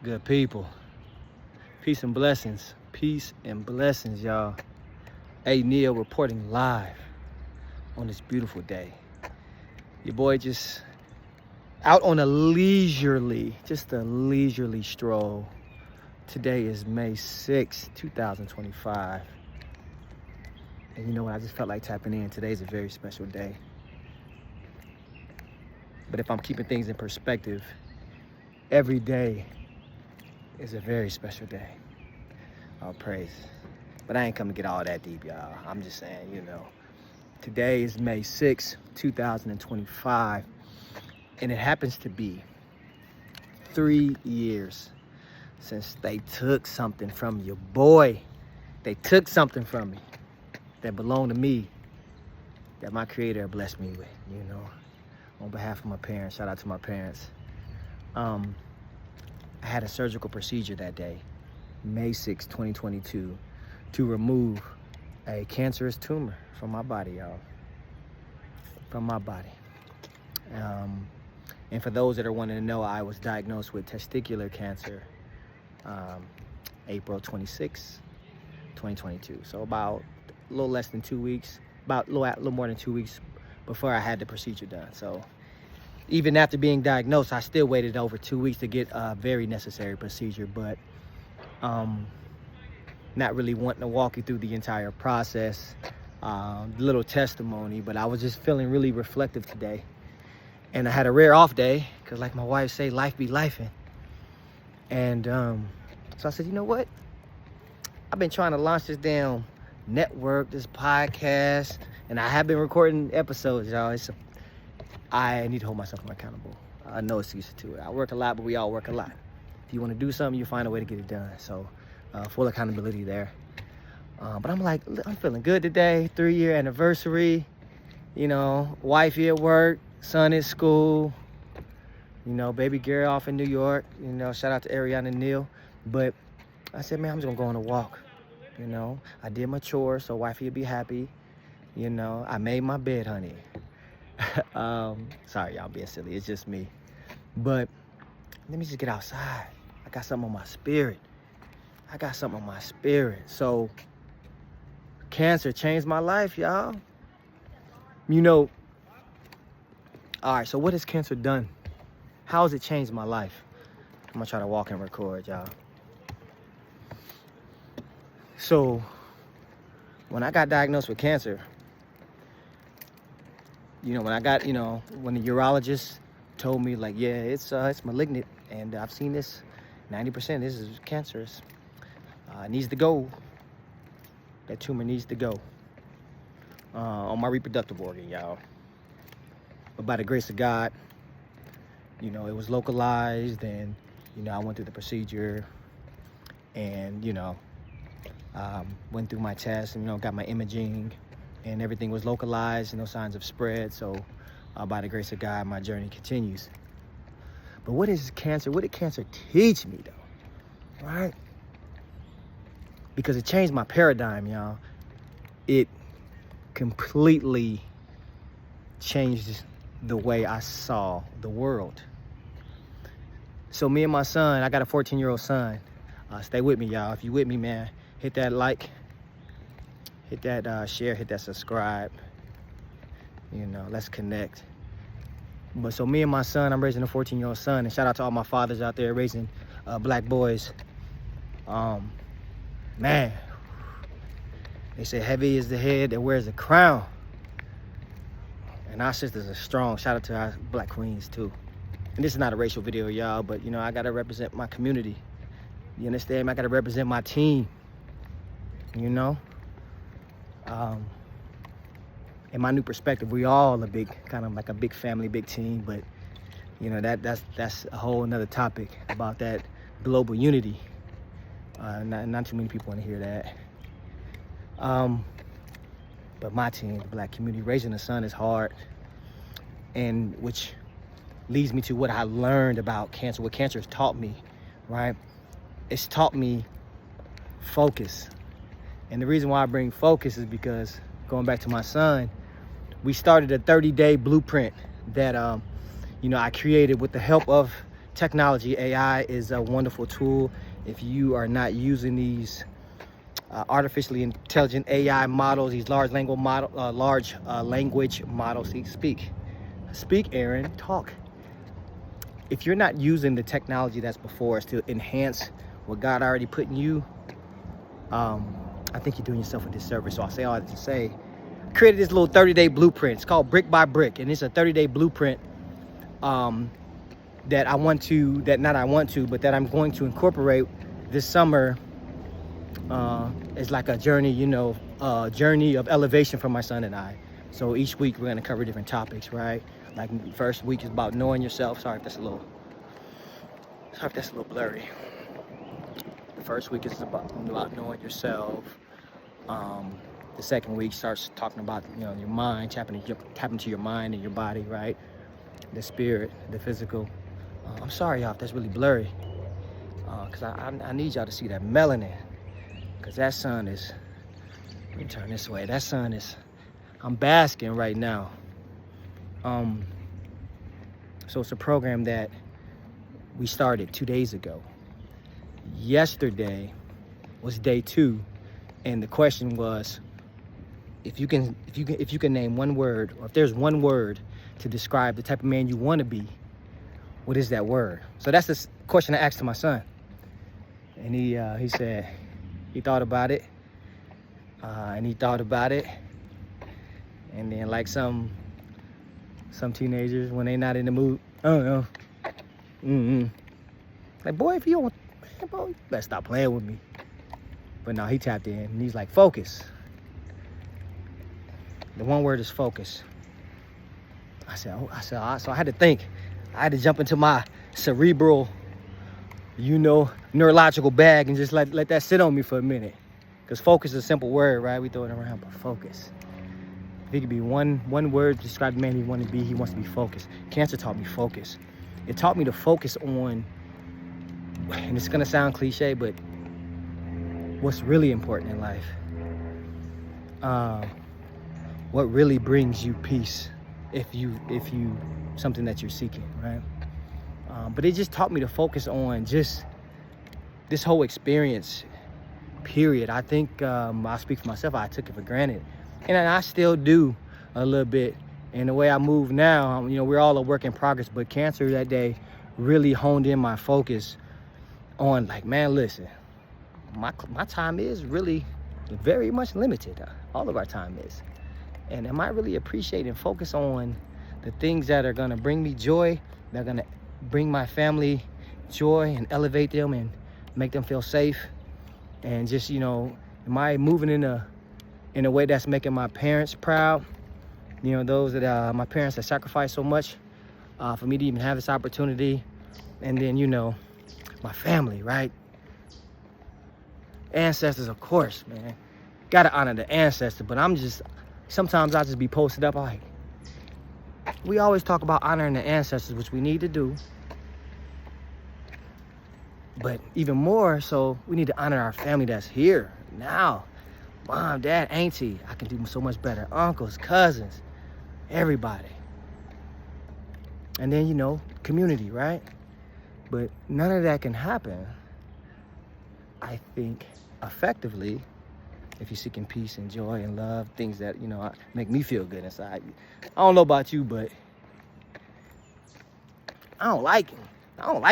Good people. Peace and blessings. Peace and blessings, y'all. Hey, Neil reporting live on this beautiful day. Your boy just out on a leisurely stroll. Today is May 6th, 2025. And you know what? I just felt like tapping in. Today's a very special day. But if I'm keeping things in perspective, every day is a very special day. All praise. But I ain't come to get all that deep, y'all. I'm just saying, today is May 6th, 2025. And it happens to be 3 years since they took something from your boy. They took something from me that belonged to me, that my creator blessed me with, on behalf of my parents. Shout out to my parents. I had a surgical procedure that day, May 6, 2022, to remove a cancerous tumor from my body, y'all. From my body. And for those that are wanting to know, I was diagnosed with testicular cancer April 26, 2022. So about a little less than 2 weeks, about a little more than 2 weeks before I had the procedure done. So even after being diagnosed, I still waited over 2 weeks to get a very necessary procedure, but not really wanting to walk you through the entire process, little testimony, but I was just feeling really reflective today. And I had a rare off day, because like my wife say, life be lifing. And so I said, you know what? I've been trying to launch this damn network, this podcast, and I have been recording episodes, y'all. I need to hold myself accountable. No excuse to it. I work a lot, but we all work a lot. If you want to do something, you find a way to get it done. So full accountability there. But I'm like, I'm feeling good today. 3-year anniversary. Wifey at work, son at school. Baby girl off in New York. Shout out to Ariana and Neil. But I said, man, I'm just gonna go on a walk. I did my chores, so wifey would be happy. I made my bed, honey. Sorry, y'all being silly. It's just me. But let me just get outside. I got something on my spirit. So cancer changed my life, y'all. All right, so what has cancer done? How has it changed my life? I'm gonna try to walk and record, y'all. So when I got diagnosed with cancer, when the urologist told me, like, yeah, it's malignant, and I've seen this, 90%, this is cancerous. It needs to go. That tumor needs to go on my reproductive organ, y'all. But by the grace of God, it was localized, and, I went through the procedure, and, went through my test, and, got my imaging, and everything was localized, no signs of spread. So by the grace of God, my journey continues. But what did cancer teach me, though? Right? Because it changed my paradigm, y'all. It completely changed the way I saw the world. So me and my son, I got a 14-year-old son. Stay with me, y'all. If you with me, man, hit that like, hit that share, hit that subscribe. Let's connect. But so me and my son, I'm raising a 14-year-old son, and shout out to all my fathers out there raising black boys. Man, they say heavy is the head that wears the crown. And our sisters are strong. Shout out to our black queens too. And this is not a racial video, y'all, but I gotta represent my community. You understand? I gotta represent my team. In my new perspective, we all a big, kind of like a big family, big team. But that's a whole another topic about that global unity. Not too many people want to hear that. But my team, the black community, raising a son is hard, and which leads me to what I learned about cancer, what cancer has taught me, right? It's taught me focus. And the reason why I bring focus is because, going back to my son, we started a 30-day blueprint that I created with the help of technology, AI is a wonderful tool. If you are not using these artificially intelligent AI models, these large language models, speak, Aaron, talk. If you're not using the technology that's before us to enhance what God already put in you, I think you're doing yourself a disservice. So I'll say all that to say, I created this little 30-day blueprint. It's called Brick by Brick, and it's a 30-day blueprint that I'm going to incorporate this summer. It's like a journey, journey of elevation for my son and I. So each week we're going to cover different topics, right? Like first week is about knowing yourself. Sorry if that's a little blurry. The first week is about knowing yourself. The second week starts talking about your mind, tapping into your mind and your body, right? The spirit, the physical. I'm sorry, y'all, if that's really blurry, because I need y'all to see that melanin, because that sun is. Let me turn this way. That sun is. I'm basking right now. So it's a program that we started 2 days ago. Yesterday was day 2, and the question was, if you can name one word, or if there's one word to describe the type of man you want to be, what is that word? So that's the question I asked to my son, and he said he thought about it, and then like some teenagers, when they not in the mood, I don't know, like, boy, if you don't, man, bro, you better stop playing with me. But no, he tapped in and he's like, focus. The one word is focus. So I had to think. I had to jump into my cerebral, neurological bag and just let that sit on me for a minute. Because focus is a simple word, right? We throw it around, but focus. If it could be one word to describe the man he wants to be, he wants to be focused. Cancer taught me focus. It taught me to focus on, and it's gonna sound cliche, but what's really important in life. What really brings you peace if you something that you're seeking, right? But it just taught me to focus on just this whole experience, period. I think I'll speak for myself, I took it for granted. And I still do a little bit. And the way I move now, we're all a work in progress, but cancer that day really honed in my focus on, like, man, listen, my time is really very much limited. All of our time is. And am I really appreciating, focus on the things that are going to bring me joy, that are going to bring my family joy and elevate them and make them feel safe? And just, am I moving in a way that's making my parents proud? Those that my parents have sacrificed so much for me to even have this opportunity. And then, my family, right? Ancestors, of course, man. Gotta honor the ancestors, but sometimes I just be posted up like, we always talk about honoring the ancestors, which we need to do. But even more so, we need to honor our family that's here now. Mom, dad, auntie, I can do so much better. Uncles, cousins, everybody. And then, community, right? But none of that can happen, I think, effectively if you're seeking peace and joy and love, things that, make me feel good inside. I don't know about you, but I don't like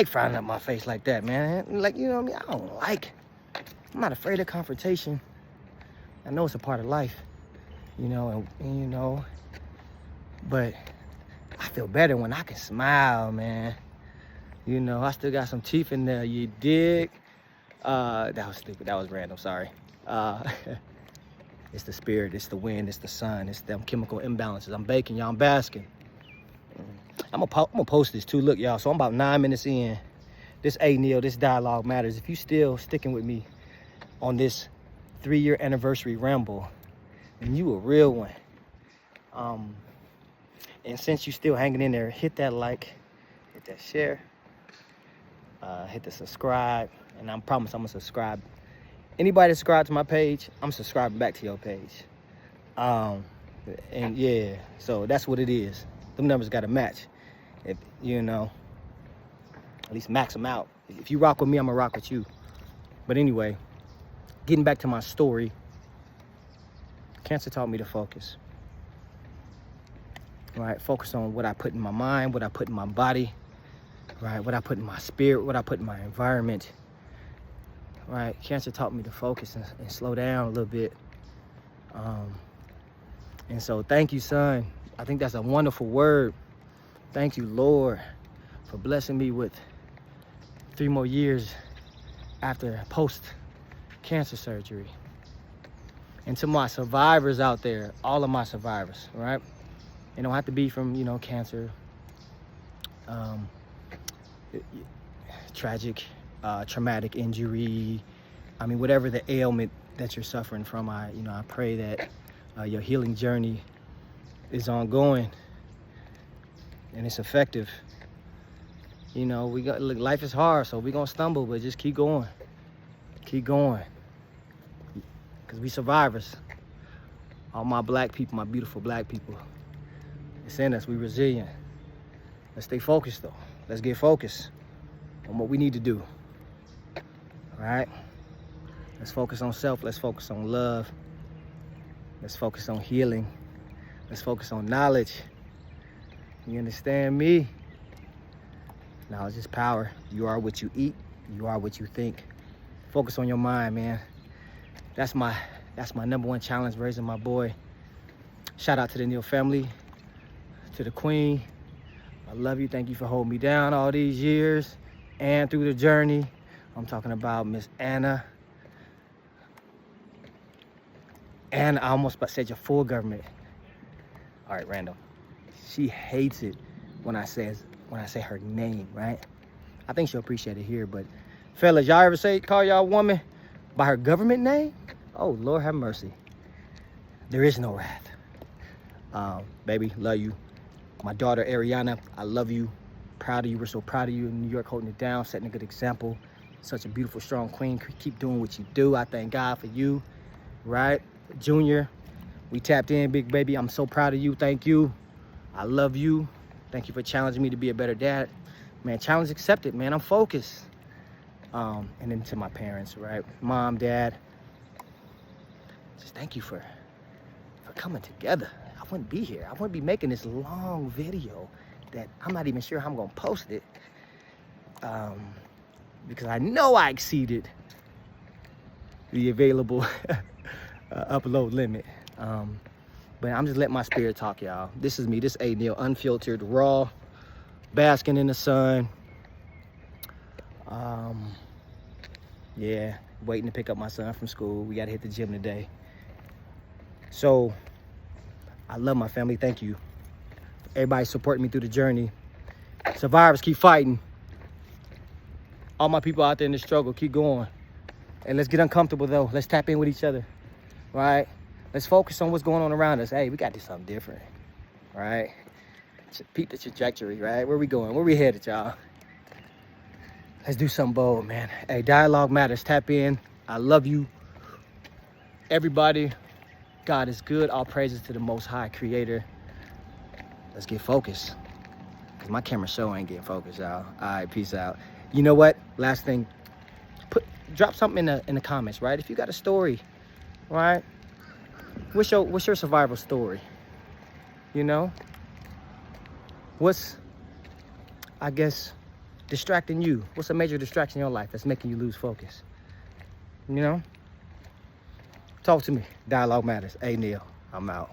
frowning up my face like that, man. Like, you know what I mean? I'm not afraid of confrontation. I know it's a part of life, but I feel better when I can smile, man. I still got some teeth in there, you dig? That was stupid, that was random, sorry. It's the spirit, it's the wind, it's the sun, it's them chemical imbalances. I'm baking, y'all, I'm basking. I'm gonna post this too, look, y'all, so I'm about 9 minutes in. This Neil, this dialogue matters. If you still sticking with me on this 3-year anniversary ramble, and you a real one. And since you still hanging in there, hit that like, hit that share, hit the subscribe, and I promise I'm gonna subscribe. Anybody that subscribe to my page, I'm subscribing back to your page. And yeah, so that's what it is. Them numbers gotta match. If At least max them out. If you rock with me, I'm gonna rock with you. But anyway, getting back to my story, cancer taught me to focus. Right, focus on what I put in my mind, what I put in my body, right, what I put in my spirit, what I put in my environment. Right, cancer taught me to focus and slow down a little bit. And so thank you, son. I think that's a wonderful word. Thank you, Lord, for blessing me with 3 more years after post-cancer surgery. And to my survivors out there, all of my survivors, right? It don't have to be from, you know, cancer, tragic, traumatic injury. I mean, whatever the ailment that you're suffering from, I pray that your healing journey is ongoing and it's effective. You know, look, life is hard, so we're gonna stumble, but just keep going. Keep going. Because we survivors. All my black people, my beautiful black people. It's in us, we resilient. Let's stay focused though. Let's get focused on what we need to do. All right? Let's focus on self, let's focus on love. Let's focus on healing. Let's focus on knowledge. You understand me? Knowledge is power. You are what you eat, you are what you think. Focus on your mind, man. That's my #1 challenge, raising my boy. Shout out to the Neal family, to the queen. I love you. Thank you for holding me down all these years and through the journey. I'm talking about Miss Anna. And I almost said your full government. All right, Randall. She hates it when I say her name, right? I think she'll appreciate it here, but fellas, y'all ever call y'all woman by her government name? Oh, Lord have mercy. There is no wrath. Baby, love you. My daughter, Ariana, I love you. Proud of you. We're so proud of you in New York, holding it down, setting a good example. Such a beautiful, strong queen. Keep doing what you do. I thank God for you, right? Junior, we tapped in, big baby. I'm so proud of you. Thank you. I love you. Thank you for challenging me to be a better dad. Man, challenge accepted, man. I'm focused. And then to my parents, right? Mom, dad, just thank you for coming together. I wouldn't be here. I wouldn't be making this long video that I'm not even sure how I'm gonna post it. Because I know I exceeded the available upload limit. But I'm just letting my spirit talk, y'all. This is me, this A. Neal, unfiltered, raw, basking in the sun. Yeah, waiting to pick up my son from school. We gotta hit the gym today. So, I love my family, thank you. Everybody supporting me through the journey. Survivors, keep fighting. All my people out there in the struggle, keep going. And let's get uncomfortable though. Let's tap in with each other, right? Let's focus on what's going on around us. Hey, we got to do something different, right? Peep the trajectory, right? Where we going? Where we headed, y'all? Let's do something bold, man. Hey, dialogue matters. Tap in. I love you. Everybody, God is good. All praises to the Most High Creator. Let's get focused. Because my camera show ain't getting focused, y'all. All right, peace out. You know what? Last thing. Drop something in the comments, right? If you got a story, right? What's your survival story? You know? What's, I guess, distracting you? What's a major distraction in your life that's making you lose focus? You know? Talk to me. Dialogue matters. A. Neal, I'm out.